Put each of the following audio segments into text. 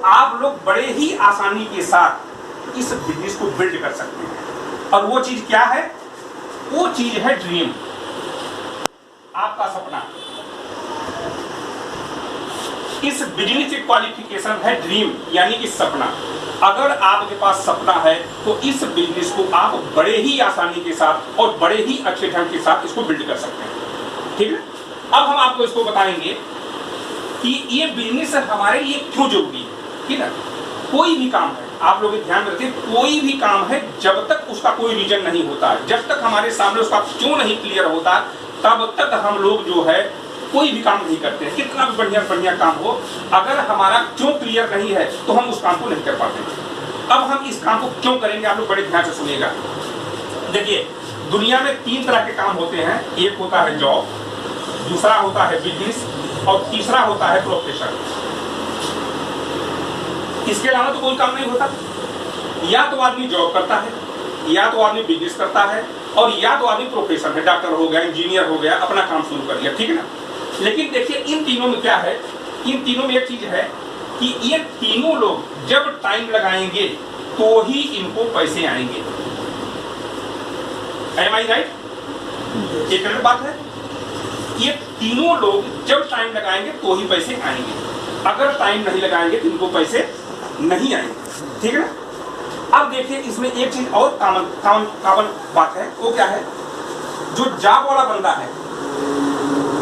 आप लोग बड़े ही आसानी के साथ इस बिजनेस को बिल्ड कर सकते हैं। और वो चीज क्या है? वो चीज है ड्रीम, आपका सपना। इस बिजनेस की क्वालिफिकेशन है ड्रीम, यानी कि सपना। अगर आपके पास सपना है तो इस बिजनेस को आप बड़े ही आसानी के साथ और बड़े ही अच्छे ढंग के साथ इसको बिल्ड कर सकते हैं। ठीक है, अब हम आपको इसको बताएंगे कि ये बिजनेस हमारे लिए क्यों जरूरी है। ठीक है, कोई भी काम है, आप लोग ध्यान रखिए, कोई भी काम है जब तक उसका कोई रीजन नहीं होता, जब तक हमारे सामने उसका क्यों नहीं क्लियर होता, तब तक हम लोग जो है कोई भी काम नहीं करते हैं। कितना भी बढ़िया बढ़िया काम हो, अगर हमारा क्यों क्लियर नहीं है तो हम उस काम को नहीं कर पाते। अब हम इस काम को क्यों करेंगे, आप लोग बड़े ध्यान से सुनिएगा। देखिए, दुनिया में 3 तरह के काम होते हैं। एक होता है जॉब, दूसरा होता है बिजनेस और तीसरा होता है प्रोफेशन। इसके अलावा तो कोई काम नहीं होता। या तो आदमी जॉब करता है, या तो आदमी बिजनेस करता है, और या तो आदमी प्रोफेशन है, डॉक्टर हो गया, इंजीनियर हो गया, अपना काम शुरू कर लिया। ठीक है ना। लेकिन देखिए, इन तीनों में क्या है, इन तीनों में एक चीज है कि ये तीनों लोग जब टाइम लगाएंगे तो ही इनको पैसे आएंगे। Am I right? एक अलग बात है, ये तीनों लोग जब टाइम लगाएंगे तो ही पैसे आएंगे। अगर टाइम नहीं लगाएंगे तो इनको पैसे नहीं आएंगे। ठीक है ना। अब देखिए, इसमें एक चीज और कॉमन बात है। वो क्या है? जो जॉब वाला बंदा है,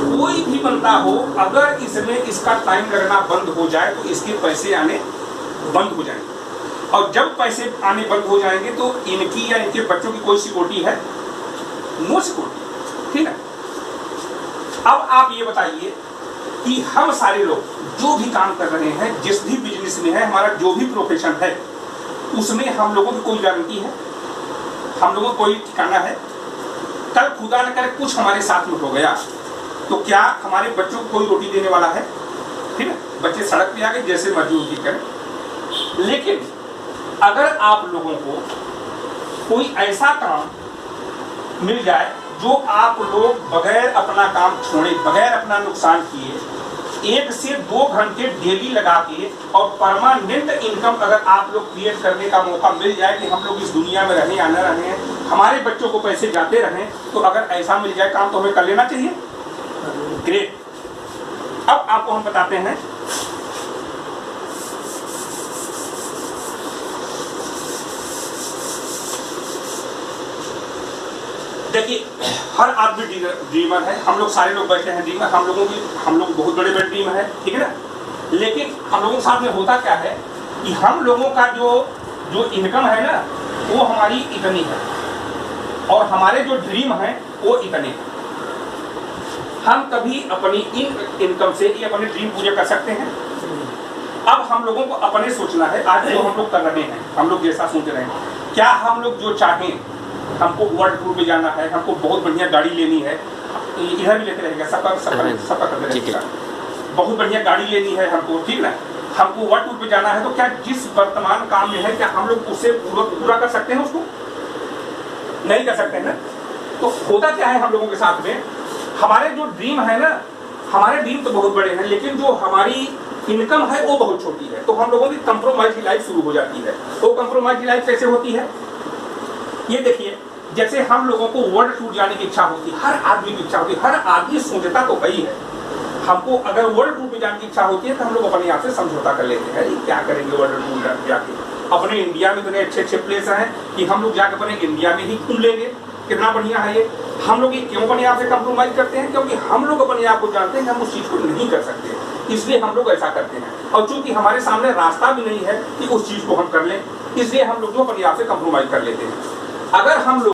कोई भी बंदा हो, अगर इसमें इसका टाइम लगना बंद हो जाए तो इसके पैसे आने बंद हो जाएंगे। और जब पैसे आने बंद हो जाएंगे तो इनकी या इनके बच्चों की कोई सिक्योरिटी है? No security. ठीक है। अब आप ये बताइए कि हम सारे लोग जो भी काम कर रहे हैं, जिस भी बिजनेस में है, हमारा जो भी प्रोफेशन है, उसमें हम लोगों की कोई गारंटी है? हम लोगों को कोई ठिकाना है? कल खुदा न करे कुछ हमारे साथ में हो गया तो क्या हमारे बच्चों को कोई रोटी देने वाला है? ठीक है, बच्चे सड़क पे आ गए, जैसे मर्जी उनकी करें। लेकिन अगर आप लोगों को कोई ऐसा काम मिल जाए जो आप लोग बगैर अपना काम छोड़े, बगैर अपना नुकसान किए 1 से 2 घंटे डेली लगा के और परमानेंट इनकम अगर आप लोग क्रिएट करने का मौका मिल जाए कि हम लोग इस दुनिया में रहें या न रहें, हमारे बच्चों को पैसे जाते रहें, तो अगर ऐसा मिल जाए काम तो हमें कर लेना चाहिए। ग्रेट। अब आपको हम बताते हैं देखिए, हर आदमी ड्रीमर है। हम लोग सारे लोग बैठे हैं ड्रीमर, हम लोग बहुत बड़े बड़े ड्रीमर है। ठीक है ना। लेकिन हम लोगों के साथ में होता क्या है कि हम लोगों का जो इनकम है ना, वो हमारी इतनी है और हमारे जो ड्रीम है वो इतने हैं। हम कभी अपनी इनकम से ही अपने ड्रीम पूरे कर सकते हैं? अब हम लोगों को अपने सोचना है। आज जो हम लोग कर रहे हैं, हम लोग जैसा सोच रहे हैं, क्या हम लोग जो चाहें, हमको वर्ल्ड टूर में जाना है, हमको बहुत बढ़िया गाड़ी लेनी है, इधर भी लेते रहेंगे, सफर करते रहेगा, बहुत बढ़िया गाड़ी लेनी है हमको, ठीक ना, हमको वर्ल्ड टूर पे जाना है, तो क्या जिस वर्तमान काम में है, क्या हम लोग उसे पूरा कर सकते हैं? उसको नहीं कर सकते हैं ना। तो होता क्या है हम लोगों के साथ में, हमारे जो ड्रीम है ना, हमारे ड्रीम तो बहुत बड़े हैं, लेकिन जो हमारी इनकम है वो बहुत छोटी है। तो हम लोगों की कंप्रोमाइज की लाइफ शुरू हो जाती है। तो कंप्रोमाइज की लाइफ कैसे होती है? ये देखिए, जैसे हम लोगों को वर्ल्ड टूर जाने की इच्छा होती है, हर आदमी की इच्छा होती है, हर आदमी सोचता तो वही है। हमको अगर वर्ल्ड टूर पे जाने की इच्छा होती है तो हम लोग अपने आप से समझौता कर लेते हैं, क्या करेंगे वर्ल्ड टूर जाके, अपने इंडिया में इतने अच्छे अच्छे प्लेस हैं कि हम लोग जाकर अपने इंडिया में ही घूम लेंगे, कितना बढ़िया है ये। हम लोग ये क्यों अपने आप से कंप्रोमाइज करते हैं? क्योंकि हम लोग अपने आप को जानते हैं कि हम उस चीज को नहीं कर सकते, इसलिए हम लोग ऐसा करते हैं। और चूंकि हमारे सामने रास्ता भी नहीं है कि उस चीज को हम कर लें, इसलिए हम लोग जो अपने आप से कंप्रोमाइज कर लेते हैं। अगर हम लोग